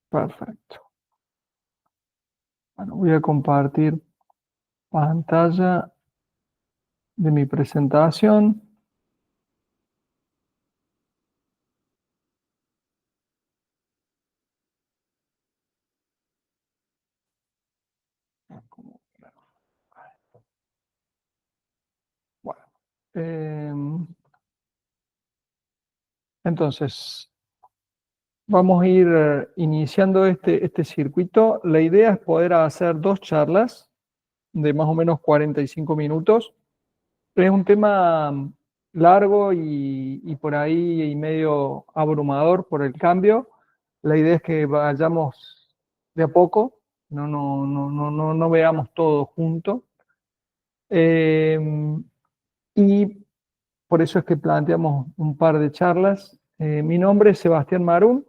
Perfecto. Bueno, voy a compartir pantalla de mi presentación. Bueno, em, entonces, vamos a ir iniciando este circuito. La idea es poder hacer dos charlas de más o menos 45 minutos. Es un tema largo y por ahí y medio abrumador por el cambio. La idea es que vayamos de a poco, no veamos todo junto. Eh, y por eso es que planteamos un par de charlas. Mi nombre es Sebastián Marún,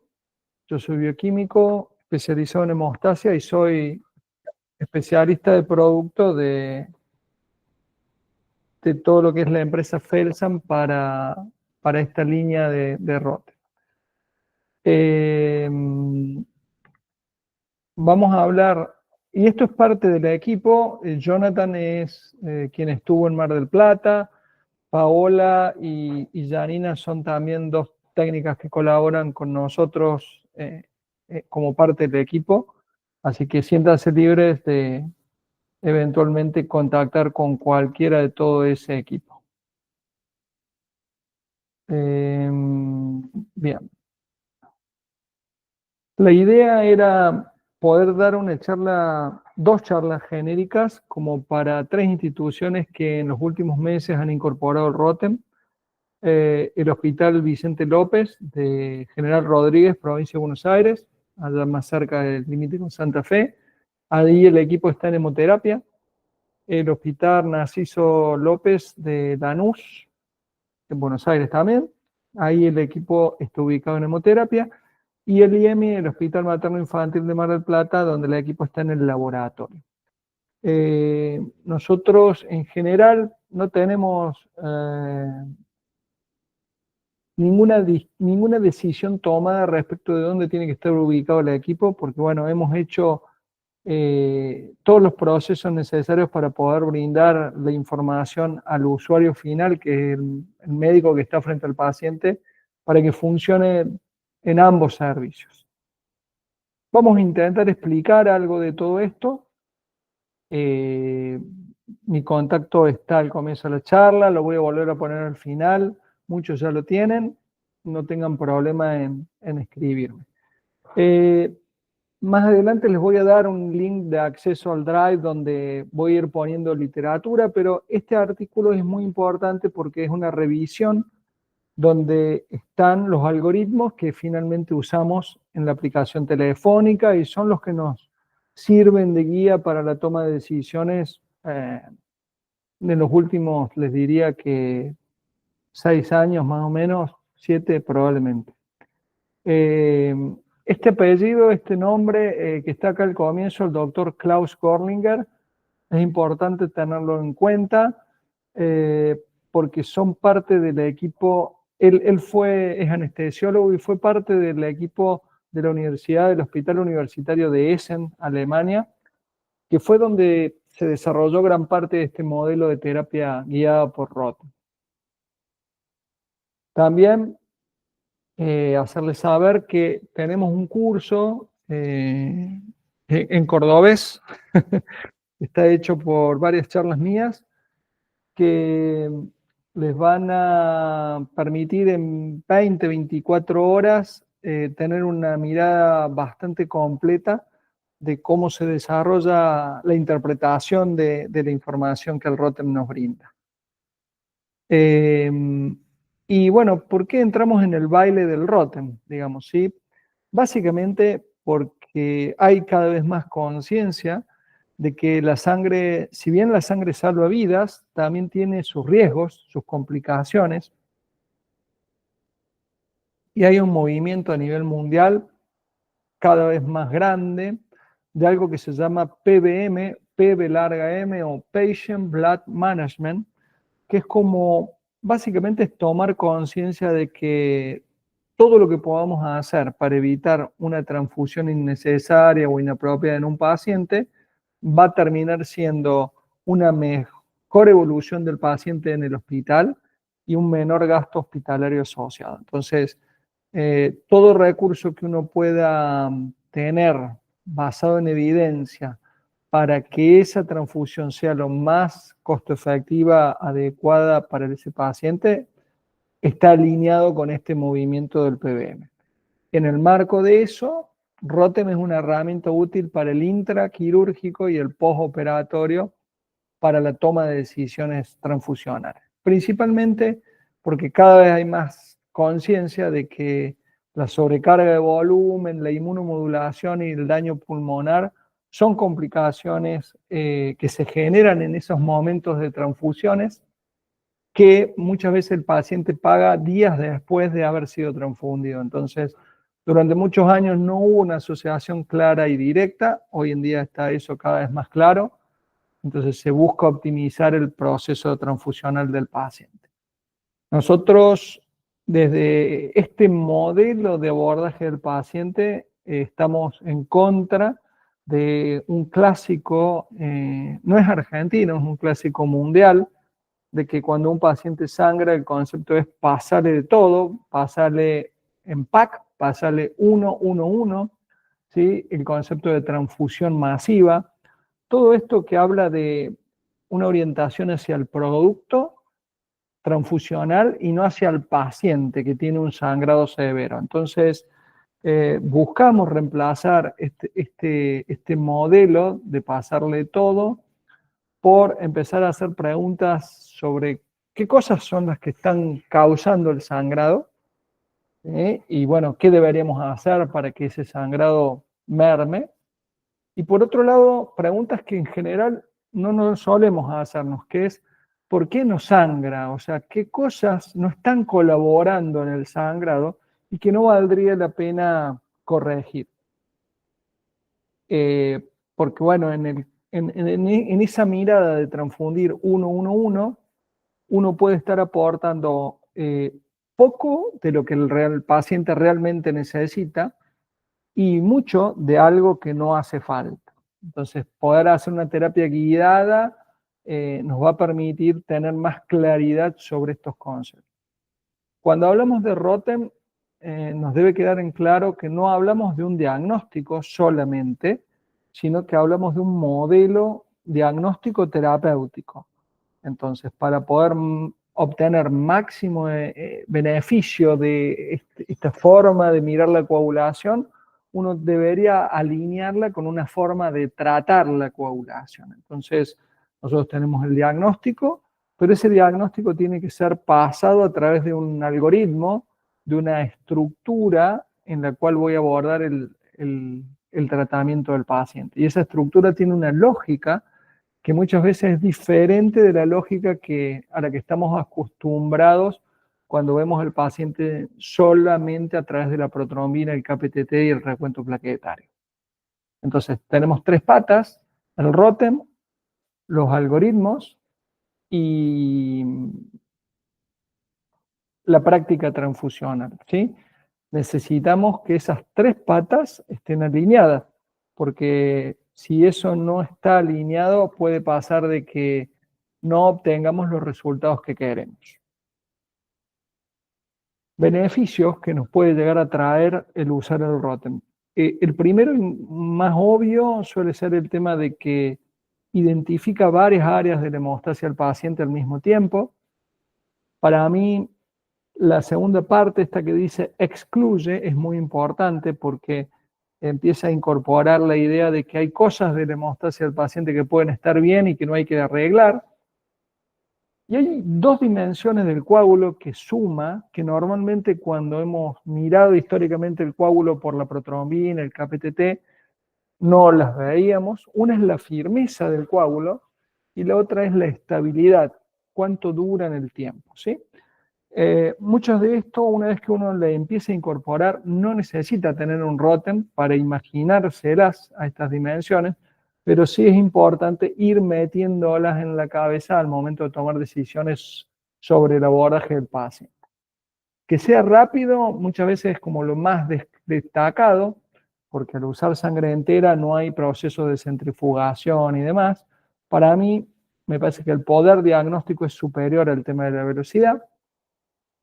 yo soy bioquímico especializado en hemostasia y soy especialista de producto de todo lo que es la empresa Felsan para esta línea de ROT. Eh, Vamos a hablar, y esto es parte del equipo. Jonathan es quien estuvo en Mar del Plata. Paola y Janina son también dos técnicas que colaboran con nosotros como parte del equipo, así que siéntanse libres de eventualmente contactar con cualquiera de todo ese equipo. Bien, la idea era poder dar una charla, dos charlas genéricas, como para tres instituciones que en los últimos meses han incorporado el ROTEM. El Hospital Vicente López de General Rodríguez, provincia de Buenos Aires, allá más cerca del límite con Santa Fe. Ahí el equipo está en hemoterapia. El Hospital Narciso López de Lanús, en Buenos Aires también. Ahí el equipo está ubicado en hemoterapia. Y el IEMI, el Hospital Materno Infantil de Mar del Plata, donde el equipo está en el laboratorio. Nosotros en general no tenemos ninguna decisión tomada respecto de dónde tiene que estar ubicado el equipo, porque bueno, hemos hecho todos los procesos necesarios para poder brindar la información al usuario final, que es el médico que está frente al paciente, para que funcione en ambos servicios. Vamos a intentar explicar algo de todo esto. Mi contacto está al comienzo de la charla, lo voy a volver a poner al final, muchos ya lo tienen, no tengan problema en escribirme. Más adelante les voy a dar un link de acceso al Drive donde voy a ir poniendo literatura, pero este artículo es muy importante porque es una revisión donde están los algoritmos que finalmente usamos en la aplicación telefónica y son los que nos sirven de guía para la toma de decisiones en los últimos, les diría que 6 años más o menos, 7 probablemente. Eh, este apellido, este nombre que está acá al comienzo, el doctor Klaus Gorlinger, es importante tenerlo en cuenta porque son parte del equipo, él es anestesiólogo y fue parte del equipo de la universidad, del Hospital Universitario de Essen, Alemania, que fue donde se desarrolló gran parte de este modelo de terapia guiada por Roth. También hacerles saber que tenemos un curso en cordobés, está hecho por varias charlas mías, que les van a permitir en 20, 24 horas tener una mirada bastante completa de cómo se desarrolla la interpretación de la información que el ROTEM nos brinda. Eh, y bueno, ¿por qué entramos en el baile del ROTEM? Digamos, ¿sí? Básicamente porque hay cada vez más conciencia de que la sangre, si bien la sangre salva vidas, también tiene sus riesgos, sus complicaciones, y hay un movimiento a nivel mundial cada vez más grande de algo que se llama PBM, PB larga M o Patient Blood Management, que es como básicamente es tomar conciencia de que todo lo que podamos hacer para evitar una transfusión innecesaria o inapropiada en un paciente va a terminar siendo una mejor evolución del paciente en el hospital y un menor gasto hospitalario asociado. Entonces, todo recurso que uno pueda tener basado en evidencia para que esa transfusión sea lo más costo efectiva, adecuada para ese paciente, está alineado con este movimiento del PBM. En el marco de eso, Rotem es una herramienta útil para el intraquirúrgico y el postoperatorio para la toma de decisiones transfusionales. Principalmente porque cada vez hay más conciencia de que la sobrecarga de volumen, la inmunomodulación y el daño pulmonar son complicaciones que se generan en esos momentos de transfusiones que muchas veces el paciente paga días después de haber sido transfundido. Entonces, durante muchos años no hubo una asociación clara y directa, hoy en día está eso cada vez más claro, entonces se busca optimizar el proceso transfusional del paciente. Nosotros, desde este modelo de abordaje del paciente, estamos en contra de un clásico, no es argentino, es un clásico mundial, de que cuando un paciente sangra, el concepto es pasarle de todo, pasarle en pack, pasarle 1-1-1, ¿sí? El concepto de transfusión masiva. Todo esto que habla de una orientación hacia el producto transfusional y no hacia el paciente que tiene un sangrado severo. Entonces, buscamos reemplazar este modelo de pasarle todo por empezar a hacer preguntas sobre qué cosas son las que están causando el sangrado, y bueno, qué deberíamos hacer para que ese sangrado merme. Y por otro lado, preguntas que en general no nos solemos hacernos, que es ¿por qué no sangra? O sea, ¿qué cosas no están colaborando en el sangrado y que no valdría la pena corregir? Porque bueno, en esa mirada de transfundir 1-1-1, uno puede estar aportando poco de lo que el paciente realmente necesita y mucho de algo que no hace falta. Entonces, poder hacer una terapia guiada nos va a permitir tener más claridad sobre estos conceptos. Cuando hablamos de Rotem, nos debe quedar en claro que no hablamos de un diagnóstico solamente, sino que hablamos de un modelo diagnóstico terapéutico. Entonces, para poder obtener máximo beneficio de esta forma de mirar la coagulación, uno debería alinearla con una forma de tratar la coagulación. Entonces, nosotros tenemos el diagnóstico, pero ese diagnóstico tiene que ser pasado a través de un algoritmo, de una estructura en la cual voy a abordar el tratamiento del paciente. Y esa estructura tiene una lógica que muchas veces es diferente de la lógica a la que estamos acostumbrados cuando vemos al paciente solamente a través de la protrombina, el KPTT y el recuento plaquetario. Entonces, tenemos tres patas: el Rotem, los algoritmos y la práctica transfusional, ¿sí? Necesitamos que esas tres patas estén alineadas, porque si eso no está alineado, puede pasar de que no obtengamos los resultados que queremos. Beneficios que nos puede llegar a traer el usar el Rotem. El primero y más obvio suele ser el tema de que identifica varias áreas de la hemostasia al paciente al mismo tiempo. Para mí, la segunda parte, esta que dice excluye, es muy importante porque empieza a incorporar la idea de que hay cosas de la hemostasia del paciente que pueden estar bien y que no hay que arreglar. Y hay dos dimensiones del coágulo que suma, que normalmente cuando hemos mirado históricamente el coágulo por la protrombina, el KPTT, no las veíamos. Una es la firmeza del coágulo y la otra es la estabilidad, cuánto dura en el tiempo, ¿sí? Muchos de esto, una vez que uno le empieza a incorporar, no necesita tener un Rotem para imaginárselas a estas dimensiones, pero sí es importante ir metiéndolas en la cabeza al momento de tomar decisiones sobre el abordaje del paciente. Que sea rápido muchas veces es como lo más destacado, porque al usar sangre entera no hay proceso de centrifugación y demás. Para mí, me parece que el poder diagnóstico es superior al tema de la velocidad.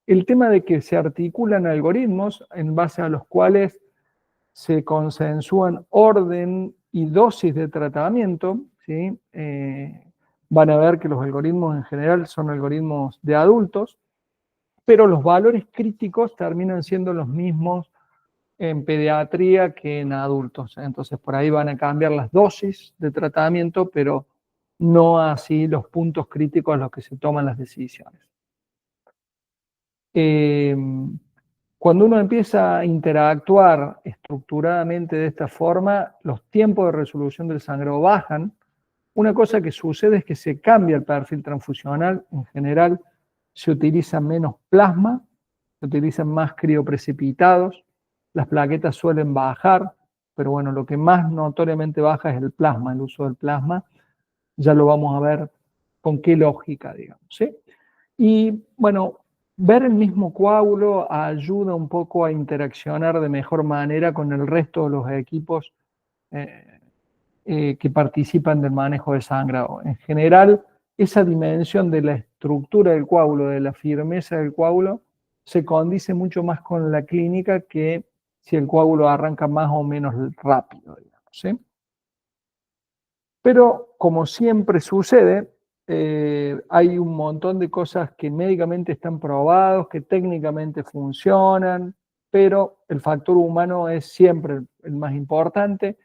El tema de que se articulan algoritmos en base a los cuales se consensúan orden y dosis de tratamiento, ¿sí? Van a ver que los algoritmos en general son algoritmos de adultos, pero los valores críticos terminan siendo los mismos en pediatría que en adultos. Entonces por ahí van a cambiar las dosis de tratamiento, pero no así los puntos críticos a los que se toman las decisiones. Cuando uno empieza a interactuar estructuradamente de esta forma, los tiempos de resolución del sangrado bajan. Una cosa que sucede es que se cambia el perfil transfusional. En general se utiliza menos plasma, se utilizan más crioprecipitados, las plaquetas suelen bajar, pero bueno, lo que más notoriamente baja es el plasma, el uso del plasma. Ya lo vamos a ver con qué lógica, digamos, ¿sí? Y bueno, ver el mismo coágulo ayuda un poco a interaccionar de mejor manera con el resto de los equipos que participan del manejo de sangrado. En general, esa dimensión de la estructura del coágulo, de la firmeza del coágulo, se condice mucho más con la clínica que si el coágulo arranca más o menos rápido, digamos, ¿sí? Pero como siempre sucede, hay un montón de cosas que médicamente están probados, que técnicamente funcionan, pero el factor humano es siempre el más importante.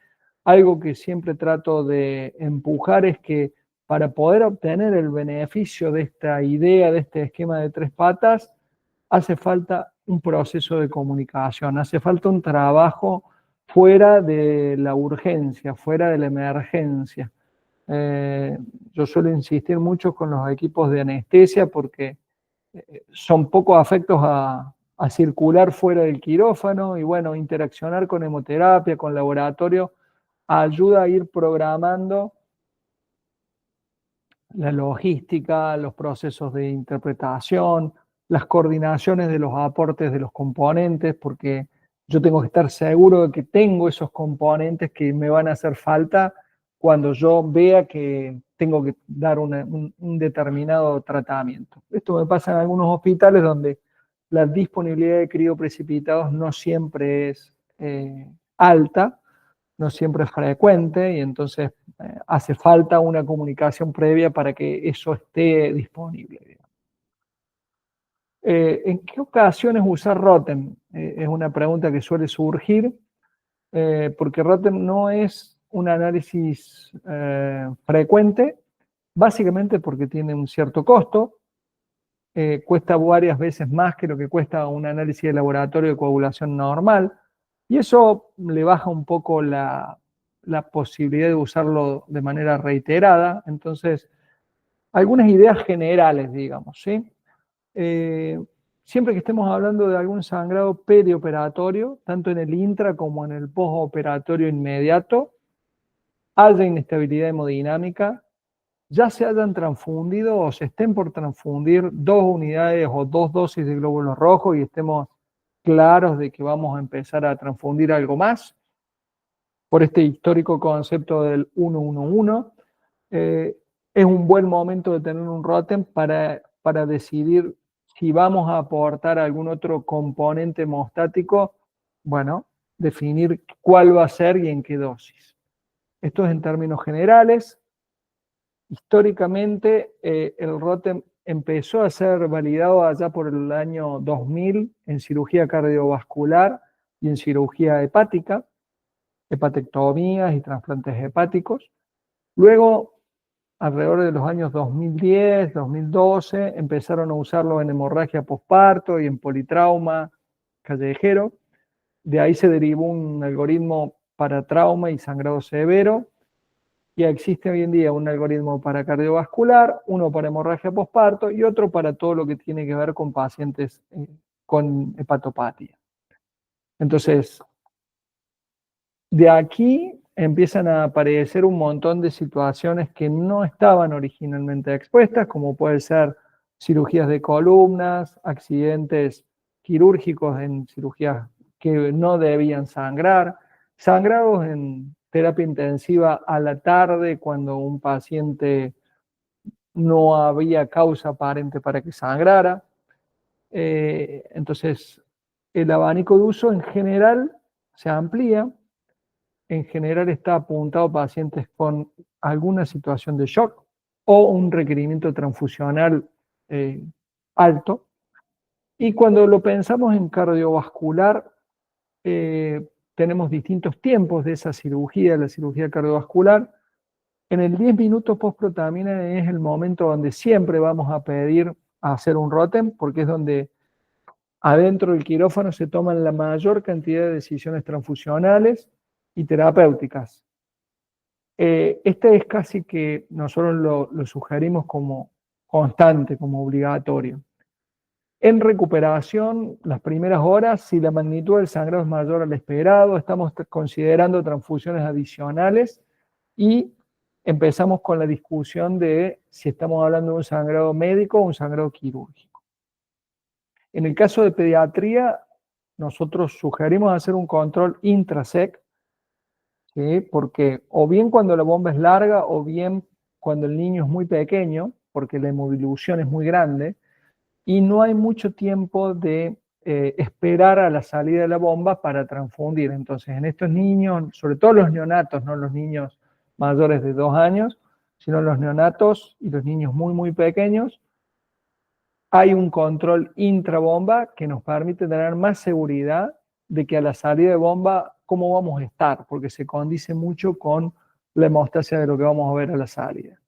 Algo que siempre trato de empujar es que para poder obtener el beneficio de esta idea, de este esquema de 3 patas, hace falta un proceso de comunicación, hace falta un trabajo fuera de la urgencia, fuera de la emergencia. Yo suelo insistir mucho con los equipos de anestesia porque son poco afectos a circular fuera del quirófano y bueno, interaccionar con hemoterapia, con laboratorio, ayuda a ir programando la logística, los procesos de interpretación, las coordinaciones de los aportes de los componentes, porque yo tengo que estar seguro de que tengo esos componentes que me van a hacer falta cuando yo vea que tengo que dar un determinado tratamiento. Esto me pasa en algunos hospitales donde la disponibilidad de crioprecipitados no siempre es alta, no siempre es frecuente y entonces hace falta una comunicación previa para que eso esté disponible. ¿En qué ocasiones usar Rotem? Es una pregunta que suele surgir porque Rotem no es un análisis frecuente, básicamente porque tiene un cierto costo, cuesta varias veces más que lo que cuesta un análisis de laboratorio de coagulación normal, y eso le baja un poco la posibilidad de usarlo de manera reiterada. Entonces, algunas ideas generales, digamos, ¿sí? Siempre que estemos hablando de algún sangrado perioperatorio, tanto en el intra como en el postoperatorio inmediato, haya inestabilidad hemodinámica, ya se hayan transfundido o se estén por transfundir 2 unidades o 2 dosis de glóbulos rojos y estemos claros de que vamos a empezar a transfundir algo más, por este histórico concepto del 1-1-1, es un buen momento de tener un Rotem para decidir si vamos a aportar algún otro componente hemostático, bueno, definir cuál va a ser y en qué dosis. Esto es en términos generales. Históricamente, el Rotem empezó a ser validado allá por el año 2000 en cirugía cardiovascular y en cirugía hepática, hepatectomías y trasplantes hepáticos. Luego, alrededor de los años 2010, 2012, empezaron a usarlo en hemorragia posparto y en politrauma callejero. De ahí se derivó un algoritmo para trauma y sangrado severo. Y existe hoy en día un algoritmo para cardiovascular, uno para hemorragia posparto y otro para todo lo que tiene que ver con pacientes con hepatopatía. Entonces, de aquí empiezan a aparecer un montón de situaciones que no estaban originalmente expuestas, como puede ser cirugías de columnas, accidentes quirúrgicos en cirugías que no debían sangrar, sangrados en terapia intensiva a la tarde cuando un paciente no había causa aparente para que sangrara. Entonces, el abanico de uso en general se amplía. En general está apuntado a pacientes con alguna situación de shock o un requerimiento transfusional alto. Y cuando lo pensamos en cardiovascular, tenemos distintos tiempos de esa cirugía, la cirugía cardiovascular. En el 10 minutos post-protamina es el momento donde siempre vamos a pedir a hacer un ROTEM, porque es donde adentro del quirófano se toman la mayor cantidad de decisiones transfusionales y terapéuticas. Este es casi que nosotros lo sugerimos como constante, como obligatorio. En recuperación, las primeras horas, si la magnitud del sangrado es mayor al esperado, estamos considerando transfusiones adicionales y empezamos con la discusión de si estamos hablando de un sangrado médico o un sangrado quirúrgico. En el caso de pediatría, nosotros sugerimos hacer un control intrasec, ¿sí? Porque o bien cuando la bomba es larga o bien cuando el niño es muy pequeño, porque la hemodilución es muy grande, y no hay mucho tiempo de esperar a la salida de la bomba para transfundir. Entonces, en estos niños, sobre todo los neonatos, no los niños mayores de 2 años, sino los neonatos y los niños muy, muy pequeños, hay un control intrabomba que nos permite tener más seguridad de que a la salida de bomba, cómo vamos a estar, porque se condice mucho con la hemostasia de lo que vamos a ver a la salida.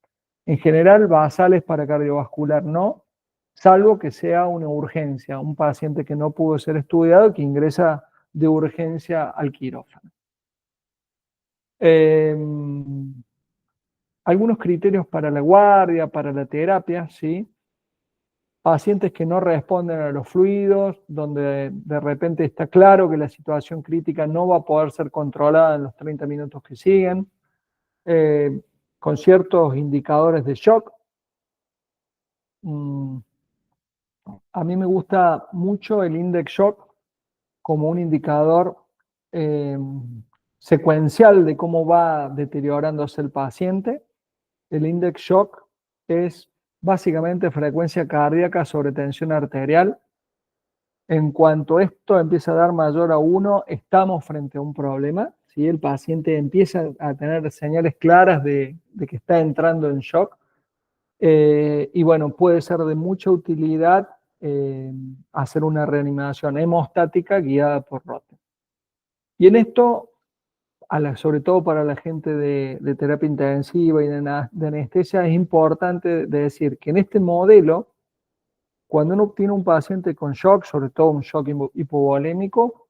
En general, basales para cardiovascular no, salvo que sea una urgencia, un paciente que no pudo ser estudiado, que ingresa de urgencia al quirófano. Algunos criterios para la guardia, para la terapia, ¿sí? Pacientes que no responden a los fluidos, donde de repente está claro que la situación crítica no va a poder ser controlada en los 30 minutos que siguen, con ciertos indicadores de shock. A mí me gusta mucho el index shock como un indicador secuencial de cómo va deteriorándose el paciente. El index shock es básicamente frecuencia cardíaca sobre tensión arterial. En cuanto esto empieza a dar mayor a 1, estamos frente a un problema. ¿Sí? El paciente empieza a tener señales claras de que está entrando en shock. Y bueno, puede ser de mucha utilidad hacer una reanimación hemostática guiada por ROTEM. Y en esto, sobre todo para la gente de terapia intensiva y de anestesia, es importante decir que en este modelo, cuando uno tiene un paciente con shock, sobre todo un shock hipovolémico,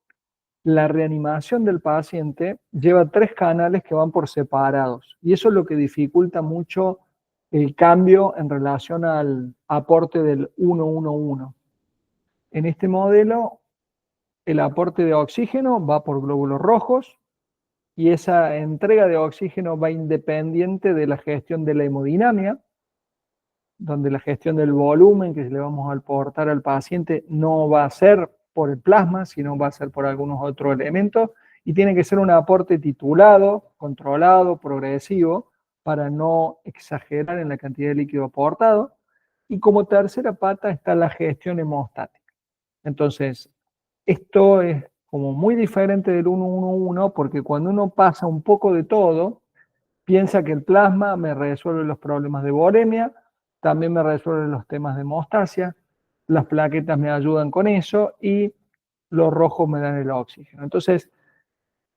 la reanimación del paciente lleva 3 canales que van por separados. Y eso es lo que dificulta mucho el cambio en relación al aporte del 1-1-1. En este modelo, el aporte de oxígeno va por glóbulos rojos y esa entrega de oxígeno va independiente de la gestión de la hemodinamia, donde la gestión del volumen que le vamos a aportar al paciente no va a ser por el plasma, sino va a ser por algunos otros elementos, y tiene que ser un aporte titulado, controlado, progresivo, para no exagerar en la cantidad de líquido aportado. Y como tercera pata está la gestión hemostática. Entonces, esto es como muy diferente del 1-1-1, porque cuando uno pasa un poco de todo, piensa que el plasma me resuelve los problemas de volemia, también me resuelve los temas de hemostasia, las plaquetas me ayudan con eso y los rojos me dan el oxígeno. Entonces,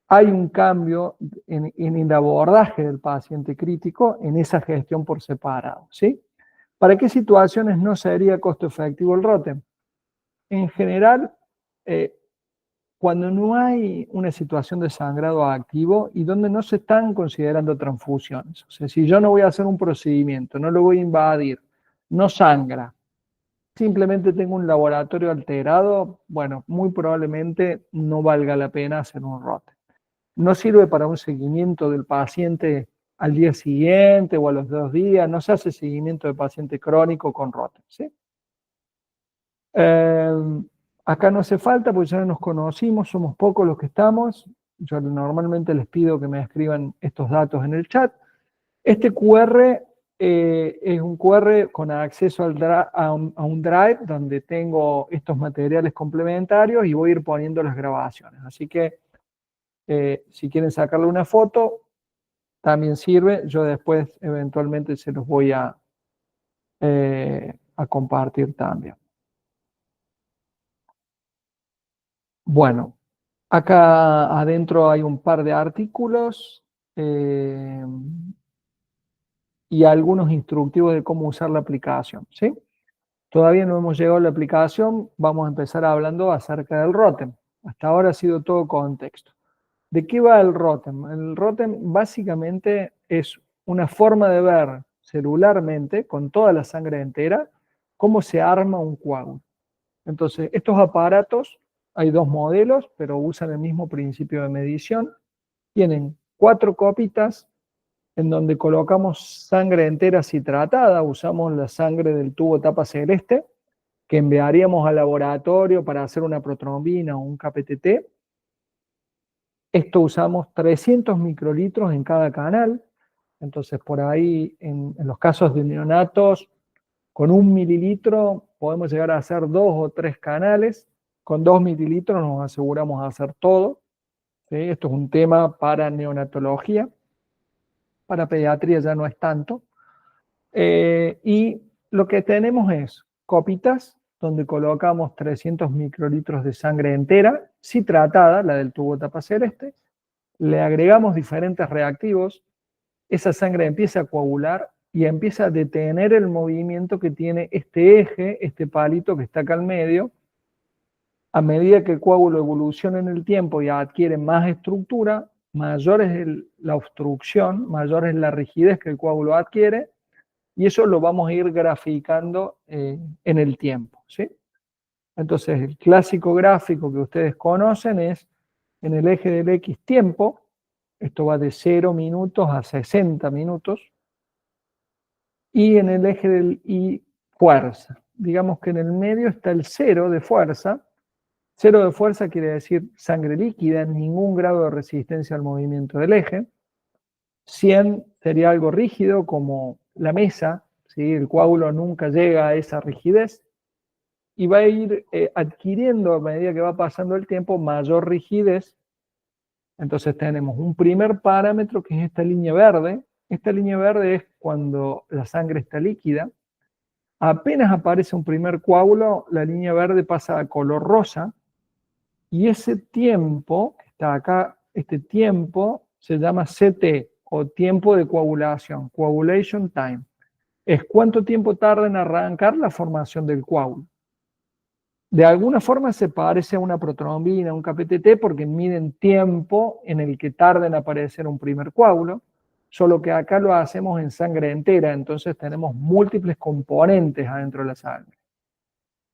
hay un cambio en el abordaje del paciente crítico en esa gestión por separado, ¿sí? ¿Para qué situaciones no sería costo efectivo el ROTEM? En general, cuando no hay una situación de sangrado activo y donde no se están considerando transfusiones. O sea, si yo no voy a hacer un procedimiento, no lo voy a invadir, no sangra, simplemente tengo un laboratorio alterado, bueno, muy probablemente no valga la pena hacer un ROTEM. No sirve para un seguimiento del paciente al día siguiente o a los 2 días, no se hace seguimiento de paciente crónico con ROTEM, ¿sí? Acá no hace falta porque ya nos conocimos, somos pocos los que estamos. Yo normalmente les pido que me escriban estos datos en el chat. Este QR es un QR con acceso a un Drive donde tengo estos materiales complementarios y voy a ir poniendo las grabaciones. Así que si quieren sacarle una foto, también sirve. Yo después eventualmente se los voy a compartir también. Bueno, acá adentro hay un par de artículos y algunos instructivos de cómo usar la aplicación, ¿sí? Todavía no hemos llegado a la aplicación, vamos a empezar hablando acerca del ROTEM. Hasta ahora ha sido todo contexto. ¿De qué va el ROTEM? El ROTEM básicamente es una forma de ver celularmente, con toda la sangre entera, cómo se arma un coágulo. Entonces, estos aparatos, hay dos modelos, pero usan el mismo principio de medición. Tienen 4 copitas en donde colocamos sangre entera citratada, usamos la sangre del tubo tapa celeste, que enviaríamos al laboratorio para hacer una protrombina o un KPTT. Esto usamos 300 microlitros en cada canal, entonces por ahí en los casos de neonatos, con 1 mililitro podemos llegar a hacer 2 o 3 canales, con 2 mililitros nos aseguramos de hacer todo. ¿Sí? Esto es un tema para neonatología, para pediatría ya no es tanto. Y lo que tenemos es copitas donde colocamos 300 microlitros de sangre entera, citratada, la del tubo tapa celeste, le agregamos diferentes reactivos, esa sangre empieza a coagular y empieza a detener el movimiento que tiene este eje, este palito que está acá al medio. A medida que el coágulo evoluciona en el tiempo y adquiere más estructura, mayor es la obstrucción, mayor es la rigidez que el coágulo adquiere, y eso lo vamos a ir graficando en el tiempo, ¿sí? Entonces, el clásico gráfico que ustedes conocen es en el eje del X tiempo, esto va de 0 minutos a 60 minutos, y en el eje del Y fuerza. Digamos que en el medio está el 0 de fuerza. 0 de fuerza quiere decir sangre líquida, ningún grado de resistencia al movimiento del eje. 100 sería algo rígido como la mesa, ¿sí? El coágulo nunca llega a esa rigidez y va a ir adquiriendo a medida que va pasando el tiempo mayor rigidez. Entonces tenemos un primer parámetro que es esta línea verde. Esta línea verde es cuando la sangre está líquida. Apenas aparece un primer coágulo, la línea verde pasa a color rosa y ese tiempo que está acá, este tiempo se llama CT o tiempo de coagulación, coagulation time. Es cuánto tiempo tarda en arrancar la formación del coágulo. De alguna forma se parece a una protrombina, un KPTT, porque miden tiempo en el que tarda en aparecer un primer coágulo, solo que acá lo hacemos en sangre entera, entonces tenemos múltiples componentes adentro de la sangre.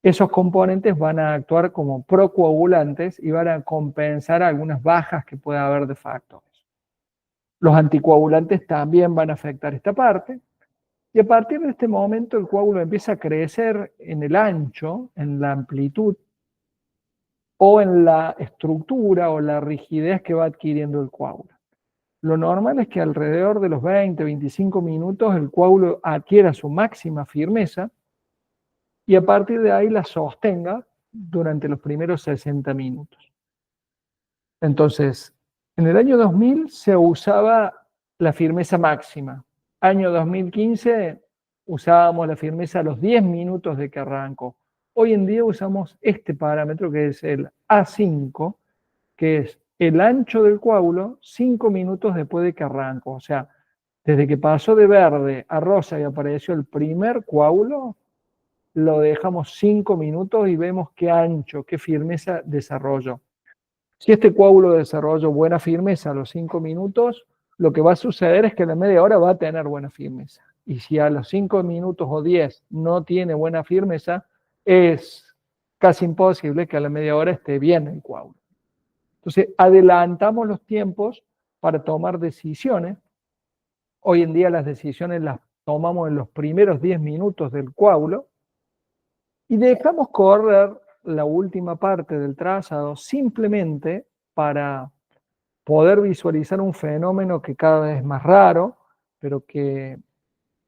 Esos componentes van a actuar como procoagulantes y van a compensar algunas bajas que pueda haber de factores. Los anticoagulantes también van a afectar esta parte, y a partir de este momento el coágulo empieza a crecer en el ancho, en la amplitud, o en la estructura o la rigidez que va adquiriendo el coágulo. Lo normal es que alrededor de los 20-25 minutos el coágulo adquiera su máxima firmeza y a partir de ahí la sostenga durante los primeros 60 minutos. Entonces, en el año 2000 se usaba la firmeza máxima. Año 2015 usábamos la firmeza a los 10 minutos de que arrancó. Hoy en día usamos este parámetro que es el A5, que es el ancho del coágulo 5 minutos después de que arrancó. O sea, desde que pasó de verde a rosa y apareció el primer coágulo, lo dejamos 5 minutos y vemos qué ancho, qué firmeza desarrolló. Si este coágulo desarrolló buena firmeza a los 5 minutos, lo que va a suceder es que a la media hora va a tener buena firmeza. Y si a los 5 minutos o 10 no tiene buena firmeza, es casi imposible que a la media hora esté bien el coágulo. Entonces, adelantamos los tiempos para tomar decisiones. Hoy en día las decisiones las tomamos en los primeros 10 minutos del coágulo y dejamos correr la última parte del trazado simplemente para poder visualizar un fenómeno que cada vez es más raro, pero que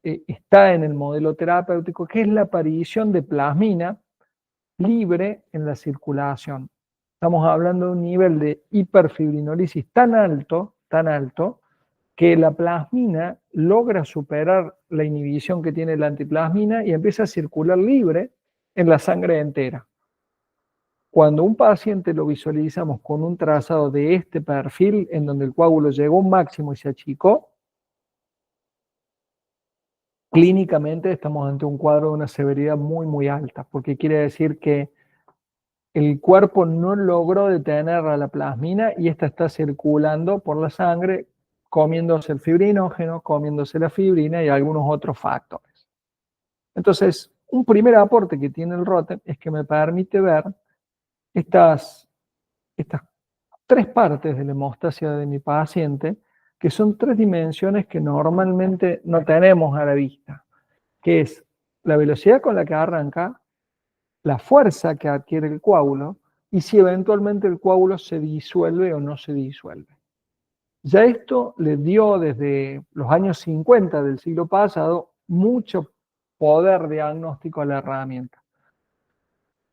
está en el modelo terapéutico, que es la aparición de plasmina libre en la circulación. Estamos hablando de un nivel de hiperfibrinolisis tan alto, que la plasmina logra superar la inhibición que tiene la antiplasmina y empieza a circular libre en la sangre entera. Cuando un paciente lo visualizamos con un trazado de este perfil, en donde el coágulo llegó a un máximo y se achicó, clínicamente estamos ante un cuadro de una severidad muy, muy alta, porque quiere decir que el cuerpo no logró detener a la plasmina y esta está circulando por la sangre, comiéndose el fibrinógeno, comiéndose la fibrina y algunos otros factores. Entonces, un primer aporte que tiene el Rotem es que me permite ver estas tres partes de la hemostasia de mi paciente, que son tres dimensiones que normalmente no tenemos a la vista, que es la velocidad con la que arranca, la fuerza que adquiere el coágulo y si eventualmente el coágulo se disuelve o no se disuelve. Ya esto le dio desde los años 50 del siglo pasado mucho poder diagnóstico a la herramienta.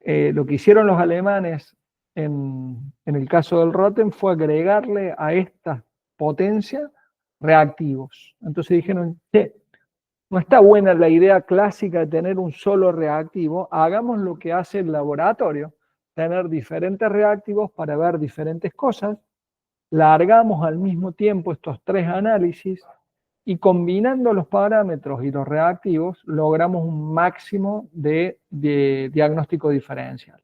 Lo que hicieron los alemanes en el caso del Rotem fue agregarle a esta potencia reactivos. Entonces dijeron, no está buena la idea clásica de tener un solo reactivo, hagamos lo que hace el laboratorio, tener diferentes reactivos para ver diferentes cosas, largamos al mismo tiempo estos tres análisis y combinando los parámetros y los reactivos logramos un máximo de diagnóstico diferencial.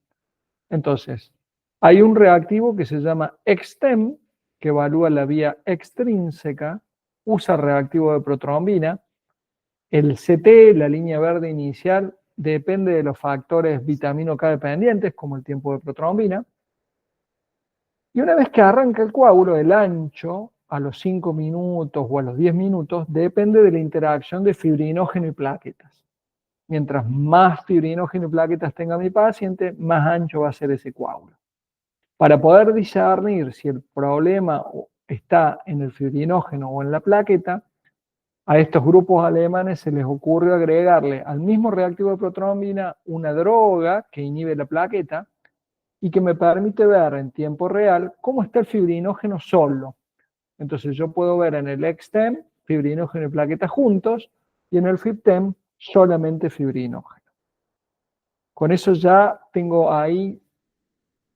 Entonces, hay un reactivo que se llama XTEM, que evalúa la vía extrínseca, usa reactivo de protrombina. El CT, la línea verde inicial, depende de los factores vitamino K dependientes, como el tiempo de protrombina. Y una vez que arranca el coágulo, el ancho, a los 5 minutos o a los 10 minutos, depende de la interacción de fibrinógeno y plaquetas. Mientras más fibrinógeno y plaquetas tenga mi paciente, más ancho va a ser ese coágulo. Para poder discernir si el problema está en el fibrinógeno o en la plaqueta, a estos grupos alemanes se les ocurrió agregarle al mismo reactivo de protrombina una droga que inhibe la plaqueta y que me permite ver en tiempo real cómo está el fibrinógeno solo. Entonces yo puedo ver en el XTEM fibrinógeno y plaqueta juntos y en el FibTEM solamente fibrinógeno. Con eso ya tengo ahí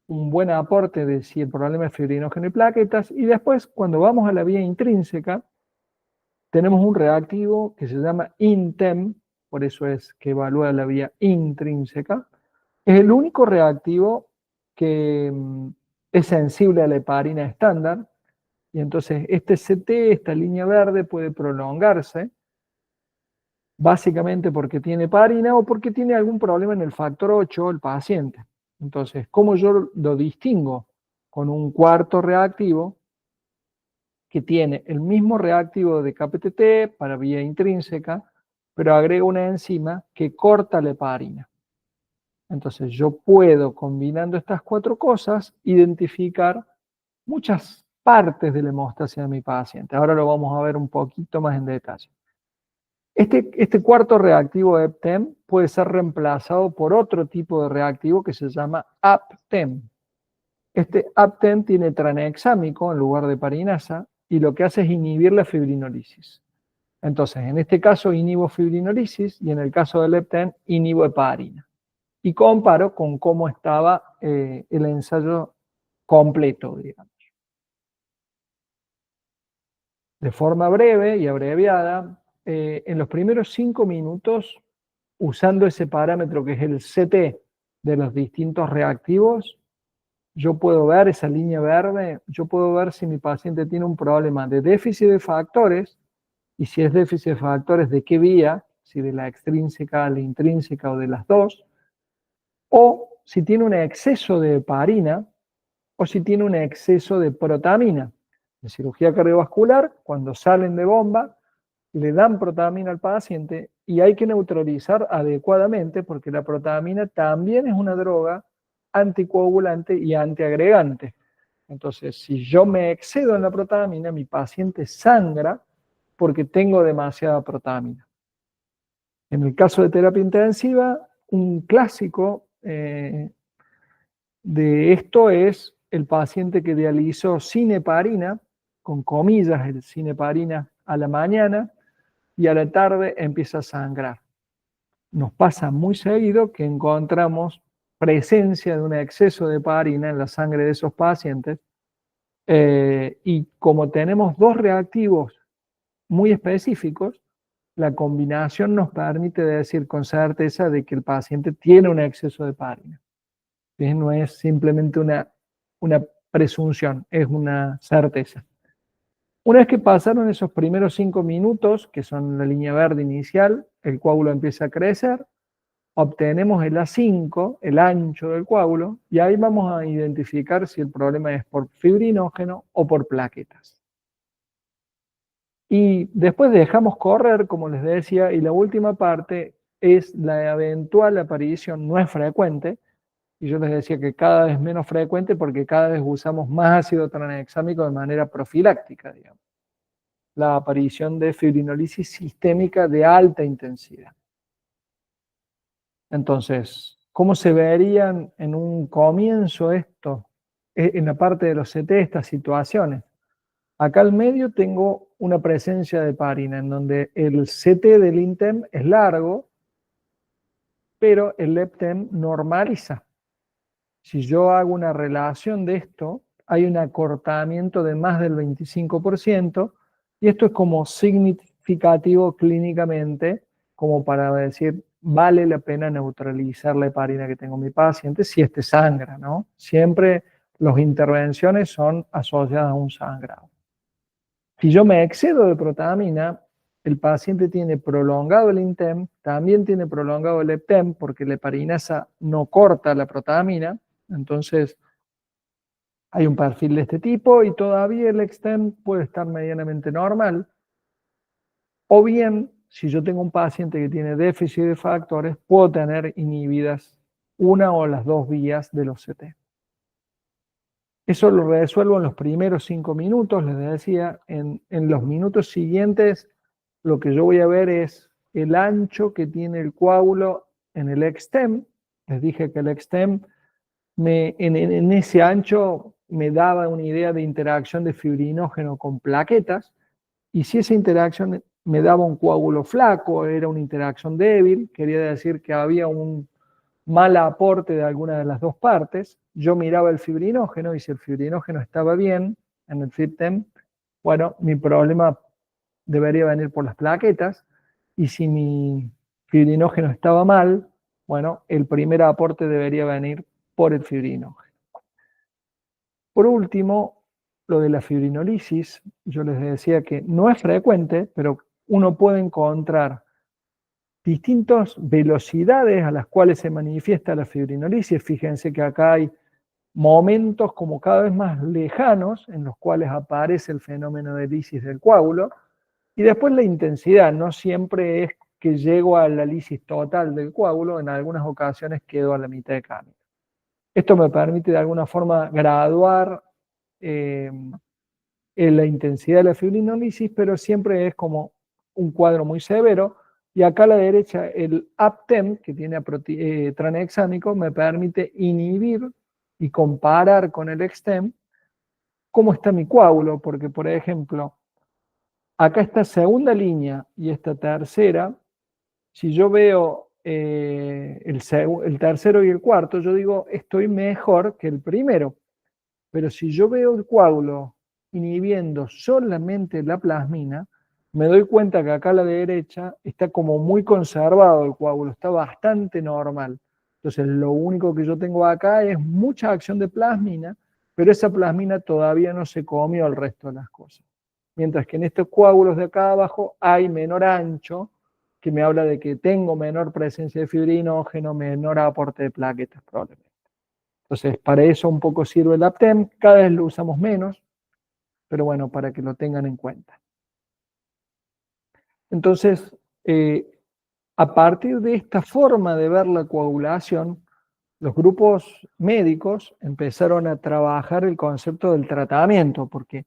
un buen aporte de si el problema es fibrinógeno y plaquetas, y después cuando vamos a la vía intrínseca tenemos un reactivo que se llama INTEM, por eso es que evalúa la vía intrínseca. Es el único reactivo que es sensible a la heparina estándar, y entonces este CT, esta línea verde, puede prolongarse, básicamente porque tiene heparina o porque tiene algún problema en el factor 8 el paciente. Entonces, ¿cómo yo lo distingo? Con un cuarto reactivo que tiene el mismo reactivo de KPTT para vía intrínseca, pero agrega una enzima que corta la heparina. Entonces yo puedo, combinando estas cuatro cosas, identificar muchas partes de la hemostasia de mi paciente. Ahora lo vamos a ver un poquito más en detalle. Este cuarto reactivo de EPTEM puede ser reemplazado por otro tipo de reactivo que se llama APTEM. Este APTEM tiene tranexámico en lugar de heparinasa y lo que hace es inhibir la fibrinolisis. Entonces, en este caso inhibo fibrinolisis y en el caso del EPTEM inhibo heparina. Y comparo con cómo estaba el ensayo completo, digamos. De forma breve y abreviada, en los primeros 5 minutos, usando ese parámetro que es el CT de los distintos reactivos, yo puedo ver esa línea verde, yo puedo ver si mi paciente tiene un problema de déficit de factores, y si es déficit de factores, de qué vía, si de la extrínseca, la intrínseca o de las dos, o si tiene un exceso de heparina, o si tiene un exceso de protamina. En cirugía cardiovascular, cuando salen de bomba, le dan protamina al paciente y hay que neutralizar adecuadamente porque la protamina también es una droga anticoagulante y antiagregante. Entonces, si yo me excedo en la protamina, mi paciente sangra porque tengo demasiada protamina. En el caso de terapia intensiva, un clásico de esto es el paciente que dializó sin heparina, con comillas, el sin heparina a la mañana y a la tarde empieza a sangrar. Nos pasa muy seguido que encontramos presencia de un exceso de heparina en la sangre de esos pacientes y como tenemos dos reactivos muy específicos, la combinación nos permite decir con certeza de que el paciente tiene un exceso de heparina. No es simplemente una presunción, es una certeza. Una vez que pasaron esos primeros 5 minutos, que son la línea verde inicial, el coágulo empieza a crecer, obtenemos el A5, el ancho del coágulo, y ahí vamos a identificar si el problema es por fibrinógeno o por plaquetas. Y después dejamos correr, como les decía, y la última parte es la eventual aparición, no es frecuente, y yo les decía que cada vez menos frecuente porque cada vez usamos más ácido tranexámico de manera profiláctica, digamos. La aparición de fibrinolisis sistémica de alta intensidad. Entonces, ¿cómo se verían en un comienzo esto, en la parte de los CT, estas situaciones? Acá al medio tengo una presencia de heparina, en donde el CT del INTEM es largo, pero el LEPTEM normaliza. Si yo hago una relación de esto, hay un acortamiento de más del 25%, y esto es como significativo clínicamente, como para decir, vale la pena neutralizar la heparina que tengo en mi paciente si este sangra, ¿no? Siempre las intervenciones son asociadas a un sangrado. Si yo me excedo de protamina, el paciente tiene prolongado el INTEM, también tiene prolongado el EPTEM, porque la heparinasa no corta la protamina, entonces hay un perfil de este tipo y todavía el EXTEM puede estar medianamente normal. O bien, si yo tengo un paciente que tiene déficit de factores, puedo tener inhibidas una o las dos vías de los CT. Eso lo resuelvo en los primeros 5 minutos, les decía. En los minutos siguientes, lo que yo voy a ver es el ancho que tiene el coágulo en el EXTEM. Les dije que el EXTEM en ese ancho me daba una idea de interacción de fibrinógeno con plaquetas, y si esa interacción me daba un coágulo flaco, era una interacción débil, quería decir que había un mal aporte de alguna de las dos partes. Yo miraba el fibrinógeno y si el fibrinógeno estaba bien en el FibTEM, bueno, mi problema debería venir por las plaquetas, y si mi fibrinógeno estaba mal, bueno, el primer aporte debería venir por el fibrinógeno. Por último, lo de la fibrinolisis, yo les decía que no es frecuente, pero uno puede encontrar distintas velocidades a las cuales se manifiesta la fibrinolisis. Fíjense que acá hay momentos como cada vez más lejanos en los cuales aparece el fenómeno de lisis del coágulo, y después la intensidad, no siempre es que llego a la lisis total del coágulo, en algunas ocasiones quedo a la mitad de camino. Esto me permite de alguna forma graduar la intensidad de la fibrinolisis, pero siempre es como un cuadro muy severo. Y acá a la derecha el APTEM, que tiene tranexámico, me permite inhibir y comparar con el EXTEM cómo está mi coágulo, porque por ejemplo, acá esta segunda línea y esta tercera, si yo veo el tercero y el cuarto, yo digo, estoy mejor que el primero. Pero si yo veo el coágulo inhibiendo solamente la plasmina, me doy cuenta que acá a la derecha está como muy conservado el coágulo, está bastante normal. Entonces lo único que yo tengo acá es mucha acción de plasmina, pero esa plasmina todavía no se comió el resto de las cosas. Mientras que en estos coágulos de acá abajo hay menor ancho, que me habla de que tengo menor presencia de fibrinógeno, menor aporte de plaquetas probablemente. Entonces, para eso un poco sirve el APTEM, cada vez lo usamos menos, pero bueno, para que lo tengan en cuenta. Entonces, a partir de esta forma de ver la coagulación, los grupos médicos empezaron a trabajar el concepto del tratamiento, porque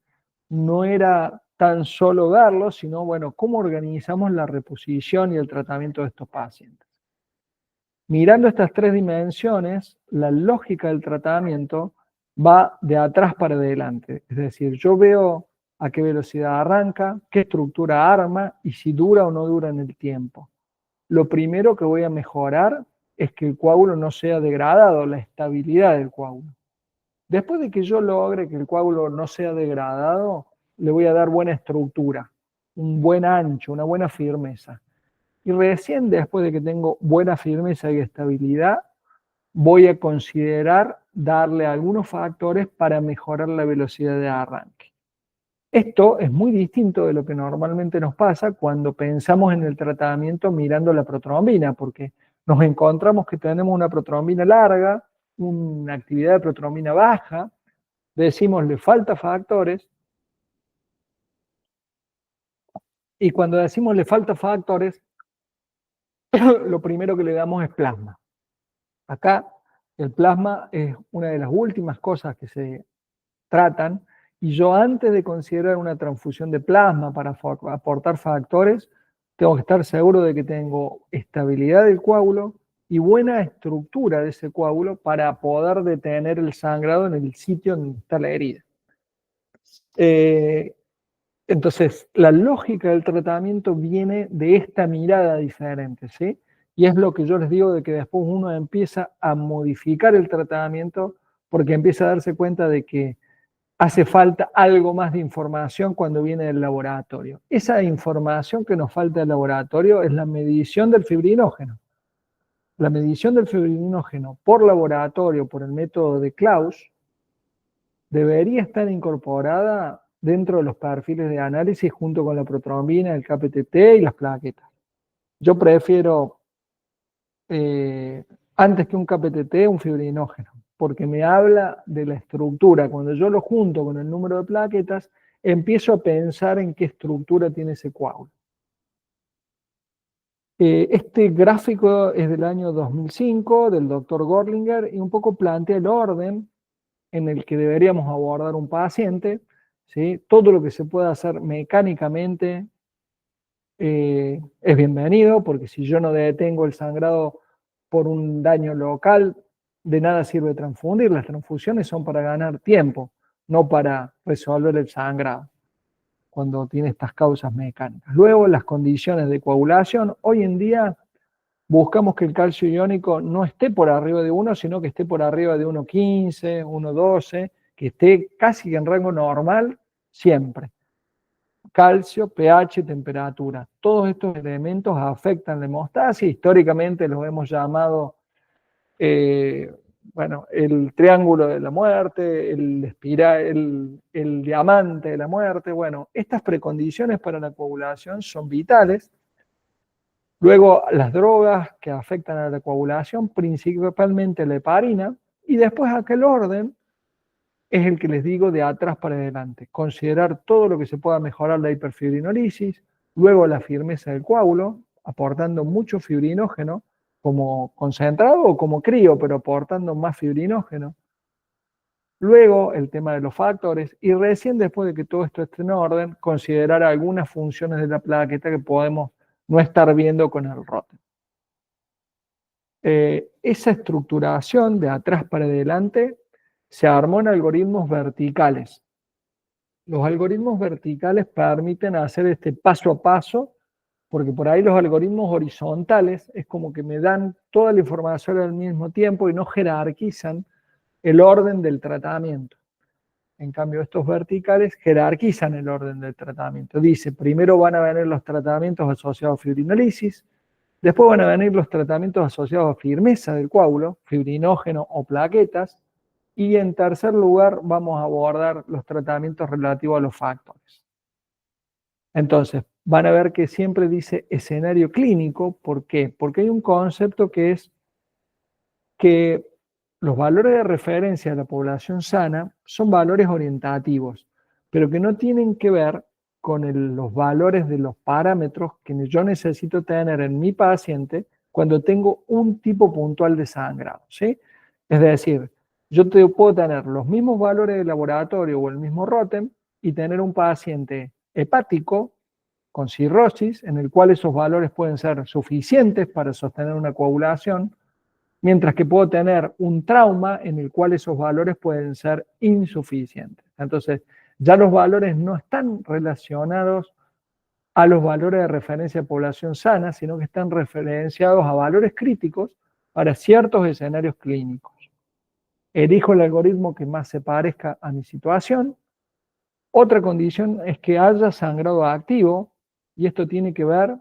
no era tan solo verlo, sino, bueno, cómo organizamos la reposición y el tratamiento de estos pacientes. Mirando estas tres dimensiones, la lógica del tratamiento va de atrás para adelante. Es decir, yo veo a qué velocidad arranca, qué estructura arma y si dura o no dura en el tiempo. Lo primero que voy a mejorar es que el coágulo no sea degradado, la estabilidad del coágulo. Después de que yo logre que el coágulo no sea degradado, le voy a dar buena estructura, un buen ancho, una buena firmeza. Y recién después de que tengo buena firmeza y estabilidad, voy a considerar darle algunos factores para mejorar la velocidad de arranque. Esto es muy distinto de lo que normalmente nos pasa cuando pensamos en el tratamiento mirando la protrombina, porque nos encontramos que tenemos una protrombina larga, una actividad de protrombina baja, decimos le falta factores, y cuando decimos le falta factores, lo primero que le damos es plasma. Acá el plasma es una de las últimas cosas que se tratan, y yo antes de considerar una transfusión de plasma para aportar factores, tengo que estar seguro de que tengo estabilidad del coágulo y buena estructura de ese coágulo para poder detener el sangrado en el sitio donde está la herida. Entonces, la lógica del tratamiento viene de esta mirada diferente, ¿sí? Y es lo que yo les digo de que después uno empieza a modificar el tratamiento porque empieza a darse cuenta de que hace falta algo más de información cuando viene del laboratorio. Esa información que nos falta del laboratorio es la medición del fibrinógeno. La medición del fibrinógeno por laboratorio, por el método de Klaus, debería estar incorporada dentro de los perfiles de análisis junto con la protrombina, el KPTT y las plaquetas. Yo prefiero, antes que un KPTT, un fibrinógeno, porque me habla de la estructura. Cuando yo lo junto con el número de plaquetas, empiezo a pensar en qué estructura tiene ese coágulo. Este gráfico es del año 2005, del doctor Gorlinger, y un poco plantea el orden en el que deberíamos abordar un paciente, ¿sí? Todo lo que se pueda hacer mecánicamente es bienvenido, porque si yo no detengo el sangrado por un daño local, de nada sirve transfundir. Las transfusiones son para ganar tiempo, no para resolver el sangrado, cuando tiene estas causas mecánicas. Luego, las condiciones de coagulación. Hoy en día buscamos que el calcio iónico no esté por arriba de 1, sino que esté por arriba de 1,15, 1,12, que esté casi en rango normal siempre. Calcio, pH, temperatura. Todos estos elementos afectan la hemostasia. Históricamente los hemos llamado bueno, el triángulo de la muerte, el diamante de la muerte. Bueno, estas precondiciones para la coagulación son vitales. Luego, las drogas que afectan a la coagulación, principalmente la heparina, y después aquel orden es el que les digo de atrás para adelante. Considerar todo lo que se pueda mejorar la hiperfibrinolisis, luego la firmeza del coágulo, aportando mucho fibrinógeno, como concentrado o como crío, pero aportando más fibrinógeno. Luego el tema de los factores, y recién después de que todo esto esté en orden, considerar algunas funciones de la plaqueta que podemos no estar viendo con el ROTEM. Esa estructuración de atrás para adelante se armó en algoritmos verticales. Los algoritmos verticales permiten hacer este paso a paso, porque por ahí los algoritmos horizontales es como que me dan toda la información al mismo tiempo y no jerarquizan el orden del tratamiento. En cambio, estos verticales jerarquizan el orden del tratamiento. Dice, primero van a venir los tratamientos asociados a fibrinolisis, después van a venir los tratamientos asociados a firmeza del coágulo, fibrinógeno o plaquetas, y en tercer lugar vamos a abordar los tratamientos relativos a los factores. Entonces, van a ver que siempre dice escenario clínico. ¿Por qué? Porque hay un concepto que es que los valores de referencia de la población sana son valores orientativos, pero que no tienen que ver con los valores de los parámetros que yo necesito tener en mi paciente cuando tengo un tipo puntual de sangrado, ¿sí? Es decir, yo puedo tener los mismos valores de laboratorio o el mismo ROTEM y tener un paciente hepático con cirrosis, en el cual esos valores pueden ser suficientes para sostener una coagulación, mientras que puedo tener un trauma en el cual esos valores pueden ser insuficientes. Entonces, ya los valores no están relacionados a los valores de referencia de población sana, sino que están referenciados a valores críticos para ciertos escenarios clínicos. Elijo el algoritmo que más se parezca a mi situación. Otra condición es que haya sangrado activo, y esto tiene que ver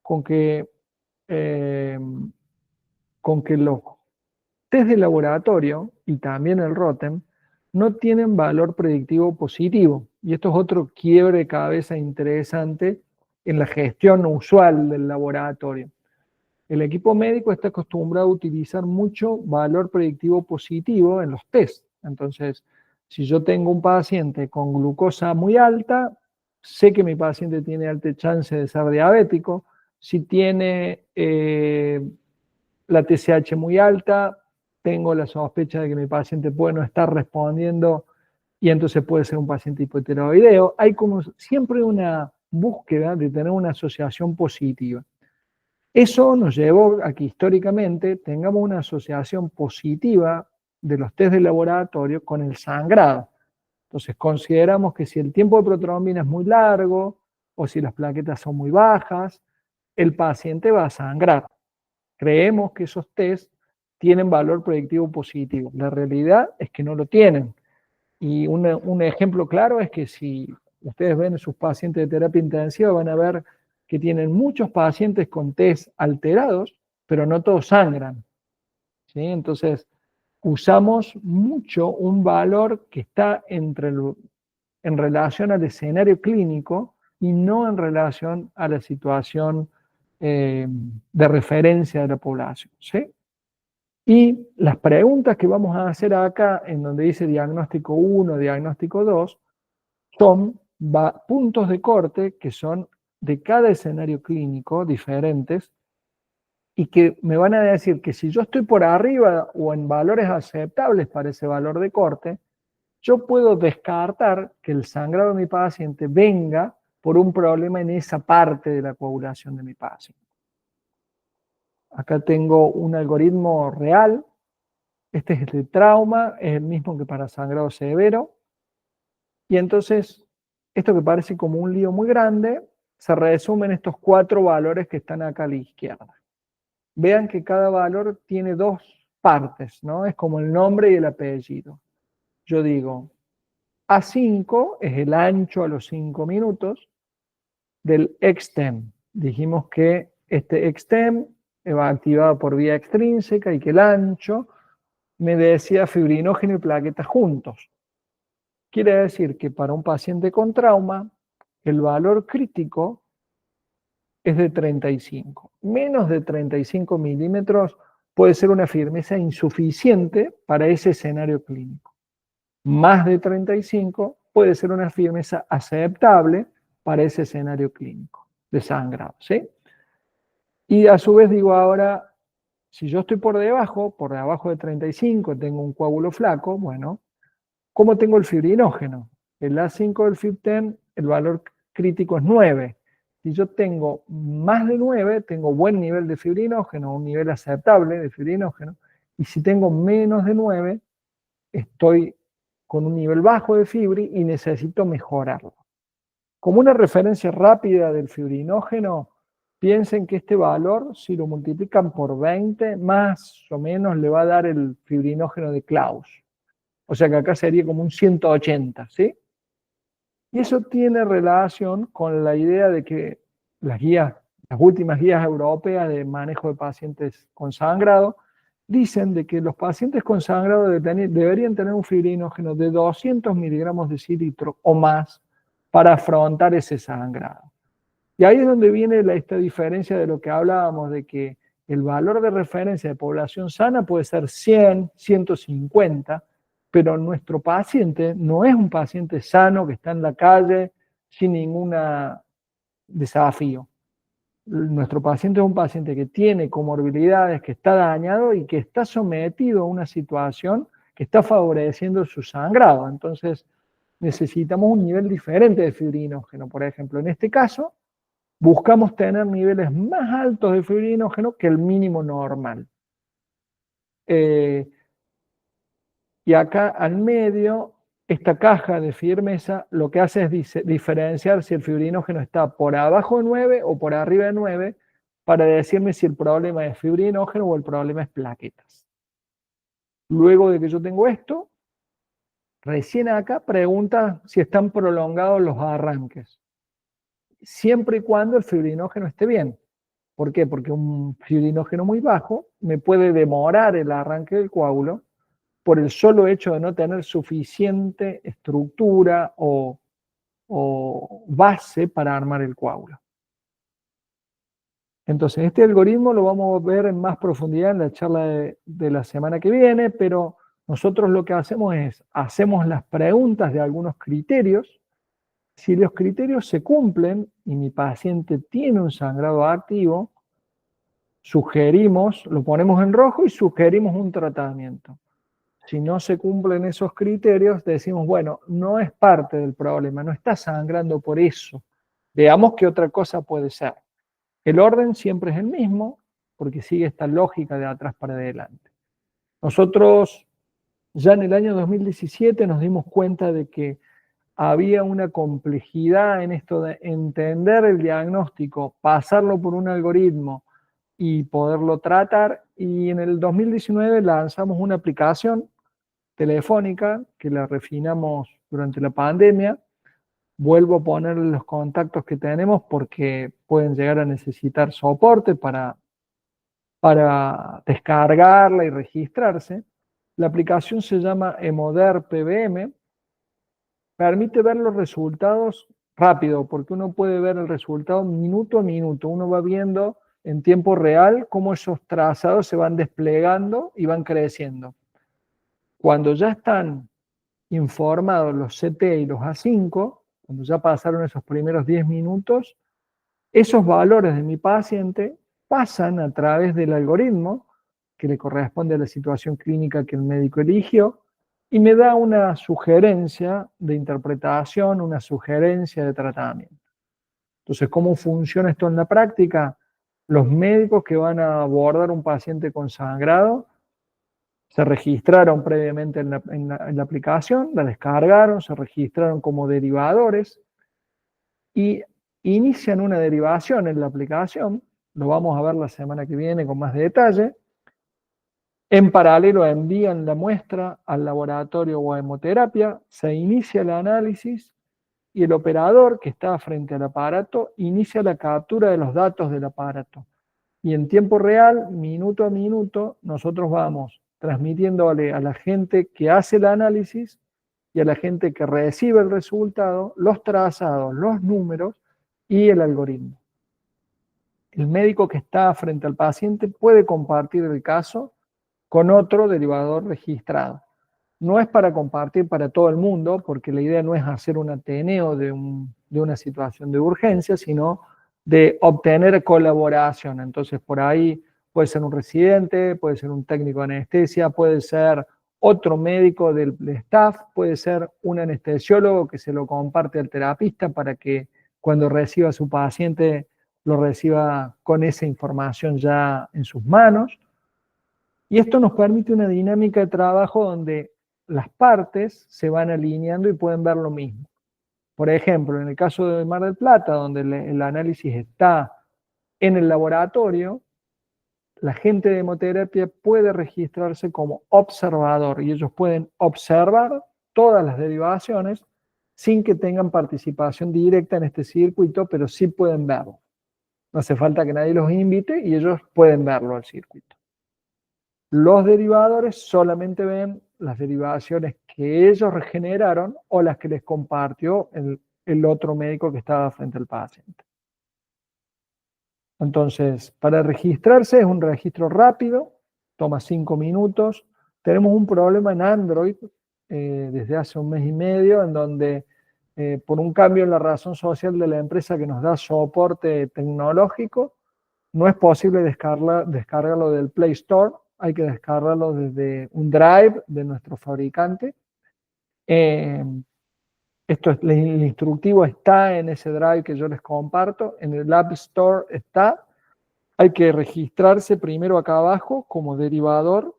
con que, los test de laboratorio y también el ROTEM no tienen valor predictivo positivo. Y esto es otro quiebre de cabeza interesante en la gestión usual del laboratorio. El equipo médico está acostumbrado a utilizar mucho valor predictivo positivo en los test. Entonces, si yo tengo un paciente con glucosa muy alta, sé que mi paciente tiene alta chance de ser diabético. Si tiene la TSH muy alta, tengo la sospecha de que mi paciente puede no estar respondiendo y entonces puede ser un paciente hipotiroideo. Hay como siempre una búsqueda de tener una asociación positiva. Eso nos llevó a que históricamente tengamos una asociación positiva de los test de laboratorio con el sangrado. Entonces consideramos que si el tiempo de protrombina es muy largo o si las plaquetas son muy bajas, el paciente va a sangrar. Creemos que esos test tienen valor predictivo positivo. La realidad es que no lo tienen. Y un ejemplo claro es que si ustedes ven a sus pacientes de terapia intensiva, van a ver que tienen muchos pacientes con test alterados, pero no todos sangran. ¿Sí? Entonces, usamos mucho un valor que está en relación al escenario clínico y no en relación a la situación de referencia de la población. ¿Sí? Y las preguntas que vamos a hacer acá, en donde dice diagnóstico 1, diagnóstico 2, son puntos de corte que son de cada escenario clínico diferentes y que me van a decir que si yo estoy por arriba o en valores aceptables para ese valor de corte, yo puedo descartar que el sangrado de mi paciente venga por un problema en esa parte de la coagulación de mi paciente. Acá tengo un algoritmo real. Este es el de trauma, es el mismo que para sangrado severo. Y entonces, esto que parece como un lío muy grande, se resume en estos 4 valores que están acá a la izquierda. Vean que cada valor tiene 2 partes, ¿no? Es como el nombre y el apellido. Yo digo, A5 es el ancho a los 5 minutos del extem. Dijimos que este extem va activado por vía extrínseca y que el ancho me decía fibrinógeno y plaquetas juntos. Quiere decir que para un paciente con trauma, el valor crítico es de 35. Menos de 35 milímetros puede ser una firmeza insuficiente para ese escenario clínico. Más de 35 puede ser una firmeza aceptable para ese escenario clínico de sangrado, ¿sí? Y a su vez digo ahora, si yo estoy por debajo de 35, tengo un coágulo flaco, bueno, ¿cómo tengo el fibrinógeno? El A5 del FibTen, el valor crítico es 9. Si yo tengo más de 9, tengo buen nivel de fibrinógeno, un nivel aceptable de fibrinógeno. Y si tengo menos de 9, estoy con un nivel bajo de fibri y necesito mejorarlo. Como una referencia rápida del fibrinógeno, piensen que este valor, si lo multiplican por 20, más o menos le va a dar el fibrinógeno de Klaus. O sea que acá sería como un 180, ¿sí? Y eso tiene relación con la idea de que las últimas guías europeas de manejo de pacientes con sangrado, dicen de que los pacientes con sangrado deberían tener un fibrinógeno de 200 miligramos de cilitro o más para afrontar ese sangrado. Y ahí es donde viene esta diferencia de lo que hablábamos, de que el valor de referencia de población sana puede ser 100, 150, pero nuestro paciente no es un paciente sano que está en la calle sin ningún desafío. nuestro paciente es un paciente que tiene comorbilidades, que está dañado y que está sometido a una situación que está favoreciendo su sangrado. Entonces, necesitamos un nivel diferente de fibrinógeno. Por ejemplo, en este caso, buscamos tener niveles más altos de fibrinógeno que el mínimo normal. Y acá al medio, esta caja de firmeza lo que hace es diferenciar si el fibrinógeno está por abajo de 9 o por arriba de 9 para decirme si el problema es fibrinógeno o el problema es plaquetas. Luego de que yo tengo esto, recién acá pregunta si están prolongados los arranques, siempre y cuando el fibrinógeno esté bien. ¿Por qué? Porque un fibrinógeno muy bajo me puede demorar el arranque del coágulo por el solo hecho de no tener suficiente estructura o base para armar el coágulo. Entonces, este algoritmo lo vamos a ver en más profundidad en la charla de la semana que viene, pero nosotros lo que hacemos es, hacemos las preguntas de algunos criterios. Si los criterios se cumplen y mi paciente tiene un sangrado activo, sugerimos, lo ponemos en rojo y sugerimos un tratamiento. Si no se cumplen esos criterios, decimos, bueno, no es parte del problema, no está sangrando por eso. Veamos qué otra cosa puede ser. El orden siempre es el mismo, porque sigue esta lógica de atrás para adelante. Nosotros ya en el año 2017 nos dimos cuenta de que había una complejidad en esto de entender el diagnóstico, pasarlo por un algoritmo y poderlo tratar, y en el 2019 lanzamos una aplicación telefónica que la refinamos durante la pandemia. Vuelvo a poner los contactos que tenemos porque pueden llegar a necesitar soporte para descargarla y registrarse. La aplicación se llama Emoder PBM. Permite ver los resultados rápido, porque uno puede ver el resultado minuto a minuto. Uno va viendo en tiempo real cómo esos trazados se van desplegando y van creciendo. Cuando ya están informados los CT y los A5, cuando ya pasaron esos primeros 10 minutos, esos valores de mi paciente pasan a través del algoritmo que le corresponde a la situación clínica que el médico eligió y me da una sugerencia de interpretación, una sugerencia de tratamiento. Entonces, ¿cómo funciona esto en la práctica? Los médicos que van a abordar un paciente con sangrado se registraron previamente en la aplicación, la descargaron, se registraron como derivadores y inician una derivación en la aplicación. Lo vamos a ver la semana que viene con más detalle. En paralelo envían la muestra al laboratorio o a hemoterapia, se inicia el análisis y el operador que está frente al aparato inicia la captura de los datos del aparato. Y en tiempo real, minuto a minuto, nosotros vamos transmitiéndole a la gente que hace el análisis y a la gente que recibe el resultado, los trazados, los números y el algoritmo. El médico que está frente al paciente puede compartir el caso con otro derivador registrado. No es para compartir para todo el mundo, porque la idea no es hacer un ateneo de una situación de urgencia, sino de obtener colaboración. Entonces, por ahí puede ser un residente, puede ser un técnico de anestesia, puede ser otro médico del staff, puede ser un anestesiólogo que se lo comparte al terapista para que cuando reciba a su paciente lo reciba con esa información ya en sus manos. Y esto nos permite una dinámica de trabajo donde las partes se van alineando y pueden ver lo mismo. Por ejemplo, en el caso de Mar del Plata, donde el análisis está en el laboratorio, la gente de hemoterapia puede registrarse como observador y ellos pueden observar todas las derivaciones sin que tengan participación directa en este circuito, pero sí pueden verlo. No hace falta que nadie los invite y ellos pueden verlo al circuito. Los derivadores solamente ven las derivaciones que ellos regeneraron o las que les compartió el otro médico que estaba frente al paciente. Entonces, para registrarse es un registro rápido, toma 5 minutos. Tenemos un problema en Android desde hace un mes y medio en donde por un cambio en la razón social de la empresa que nos da soporte tecnológico, no es posible descargarlo del Play Store, hay que descargarlo desde un drive de nuestro fabricante. El instructivo está en ese drive que yo les comparto, en el App Store está. Hay que registrarse primero acá abajo como derivador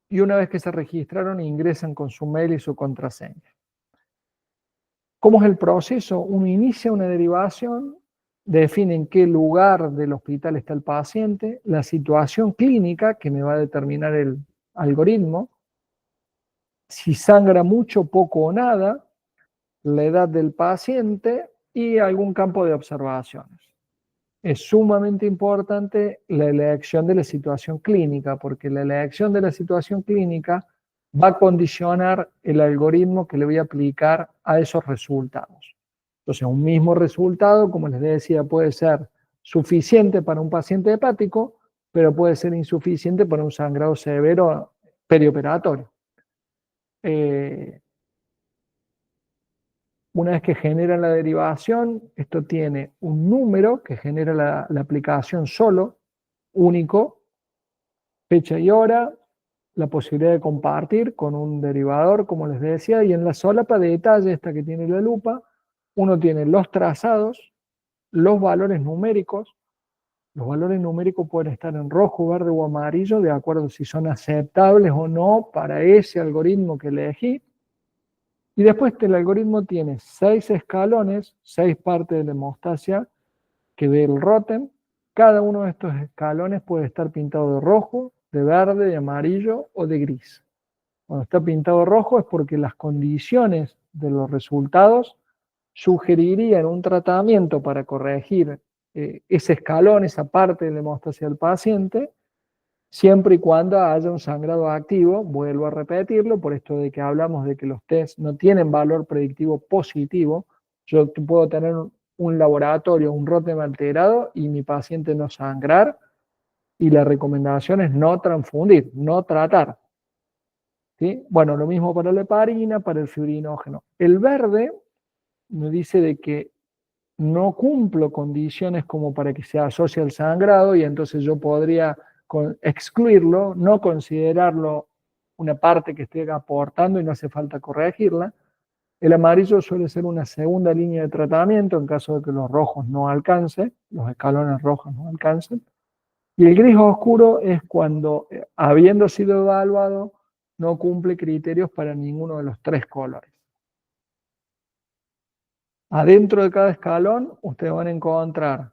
y una vez que se registraron ingresan con su mail y su contraseña. ¿Cómo es el proceso? Uno inicia una derivación, define en qué lugar del hospital está el paciente, la situación clínica que me va a determinar el algoritmo, si sangra mucho, poco o nada, la edad del paciente y algún campo de observaciones. Es sumamente importante la elección de la situación clínica, porque la elección de la situación clínica va a condicionar el algoritmo que le voy a aplicar a esos resultados. Entonces, un mismo resultado, como les decía, puede ser suficiente para un paciente hepático, pero puede ser insuficiente para un sangrado severo perioperatorio. Una vez que genera la derivación, esto tiene un número que genera la aplicación solo, único, fecha y hora, la posibilidad de compartir con un derivador, como les decía, y en la solapa de detalle, esta que tiene la lupa, uno tiene los trazados, los valores numéricos. Los valores numéricos pueden estar en rojo, verde o amarillo, de acuerdo si son aceptables o no para ese algoritmo que elegí. Y después el algoritmo tiene 6 escalones, 6 partes de la hemostasia que ve el Rotem. Cada uno de estos escalones puede estar pintado de rojo, de verde, de amarillo o de gris. Cuando está pintado rojo es porque las condiciones de los resultados sugerirían un tratamiento para corregir ese escalón, esa parte de la hemostasia del paciente, siempre y cuando haya un sangrado activo. Vuelvo a repetirlo, por esto de que hablamos de que los test no tienen valor predictivo positivo. Yo puedo tener un laboratorio, un Rotem alterado y mi paciente no sangrar, y la recomendación es no transfundir, no tratar. ¿Sí? Bueno, lo mismo para la heparina, para el fibrinógeno. El verde me dice de que no cumplo condiciones como para que se asocie al sangrado y entonces yo podría excluirlo, no considerarlo una parte que estoy aportando y no hace falta corregirla. El amarillo suele ser una segunda línea de tratamiento en caso de que los rojos no alcancen, los escalones rojos no alcancen. Y el gris oscuro es cuando, habiendo sido evaluado, no cumple criterios para ninguno de los 3 colores. Adentro de cada escalón ustedes van a encontrar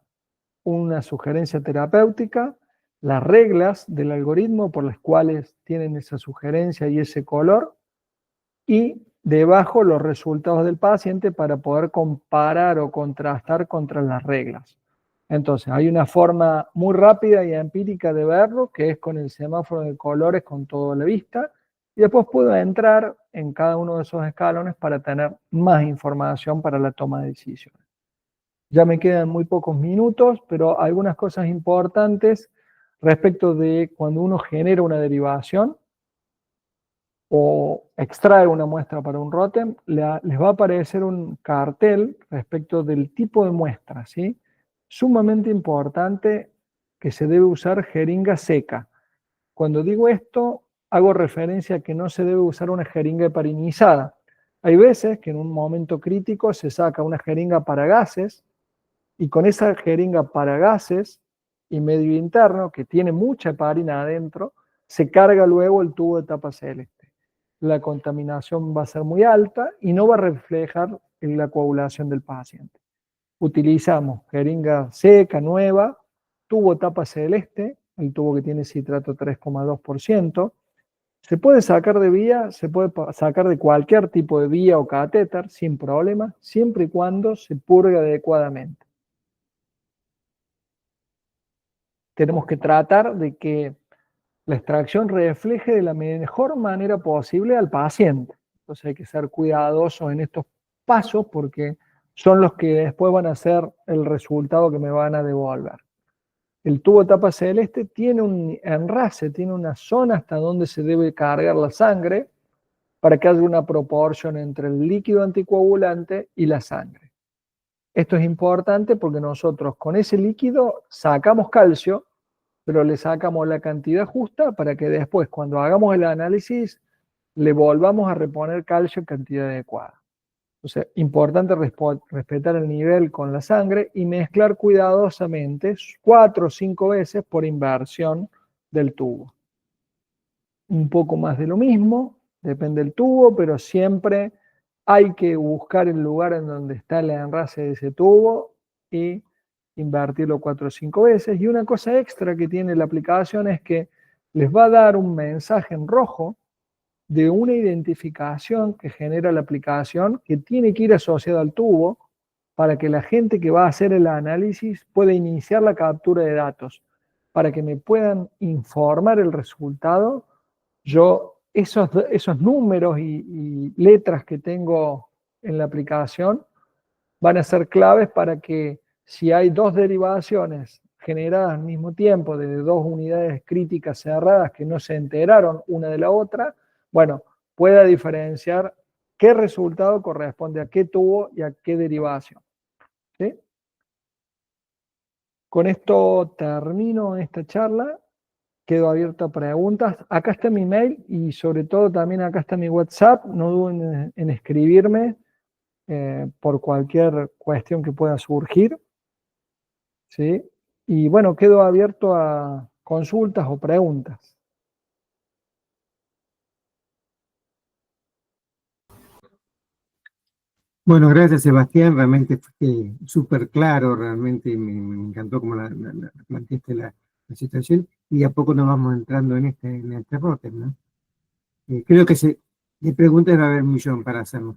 una sugerencia terapéutica, las reglas del algoritmo por las cuales tienen esa sugerencia y ese color, y debajo los resultados del paciente para poder comparar o contrastar contra las reglas. Entonces, hay una forma muy rápida y empírica de verlo, que es con el semáforo de colores con toda la vista, y después puedo entrar en cada uno de esos escalones para tener más información para la toma de decisiones. Ya me quedan muy pocos minutos, pero algunas cosas importantes respecto de cuando uno genera una derivación o extrae una muestra para un Rotem, les va a aparecer un cartel respecto del tipo de muestra, ¿sí? Sumamente importante que se debe usar jeringa seca. Cuando digo esto, hago referencia a que no se debe usar una jeringa heparinizada. Hay veces que en un momento crítico se saca una jeringa para gases y con esa jeringa para gases y medio interno, que tiene mucha heparina adentro, se carga luego el tubo de tapa celeste. La contaminación va a ser muy alta y no va a reflejar en la coagulación del paciente. Utilizamos jeringa seca, nueva, tubo tapa celeste, el tubo que tiene citrato 3,2%. Se puede sacar de vía, se puede sacar de cualquier tipo de vía o catéter sin problema, siempre y cuando se purgue adecuadamente. Tenemos que tratar de que la extracción refleje de la mejor manera posible al paciente. Entonces hay que ser cuidadosos en estos pasos porque son los que después van a ser el resultado que me van a devolver. El tubo de tapa celeste tiene un enrase, tiene una zona hasta donde se debe cargar la sangre, para que haya una proporción entre el líquido anticoagulante y la sangre. Esto es importante porque nosotros con ese líquido sacamos calcio, pero le sacamos la cantidad justa para que después, cuando hagamos el análisis, le volvamos a reponer calcio en cantidad adecuada. Entonces, importante respetar el nivel con la sangre y mezclar cuidadosamente 4 o 5 veces por inversión del tubo. Un poco más de lo mismo, depende del tubo, pero siempre hay que buscar el lugar en donde está el enrase de ese tubo y invertirlo 4 o 5 veces. Y una cosa extra que tiene la aplicación es que les va a dar un mensaje en rojo de una identificación que genera la aplicación que tiene que ir asociada al tubo para que la gente que va a hacer el análisis pueda iniciar la captura de datos, para que me puedan informar el resultado. Yo esos números y letras que tengo en la aplicación van a ser claves para que si hay dos derivaciones generadas al mismo tiempo de dos unidades críticas cerradas que no se enteraron una de la otra, bueno, pueda diferenciar qué resultado corresponde a qué tubo y a qué derivación. ¿Sí? Con esto termino esta charla. Quedo abierto a preguntas. Acá está mi mail y sobre todo también acá está mi WhatsApp. No duden en escribirme por cualquier cuestión que pueda surgir. ¿Sí? Y bueno, quedo abierto a consultas o preguntas. Bueno, gracias Sebastián, realmente fue súper claro, realmente me encantó cómo la planteaste la situación y a poco nos vamos entrando en este róter, ¿no? Creo que de preguntas va a haber un millón para hacernos.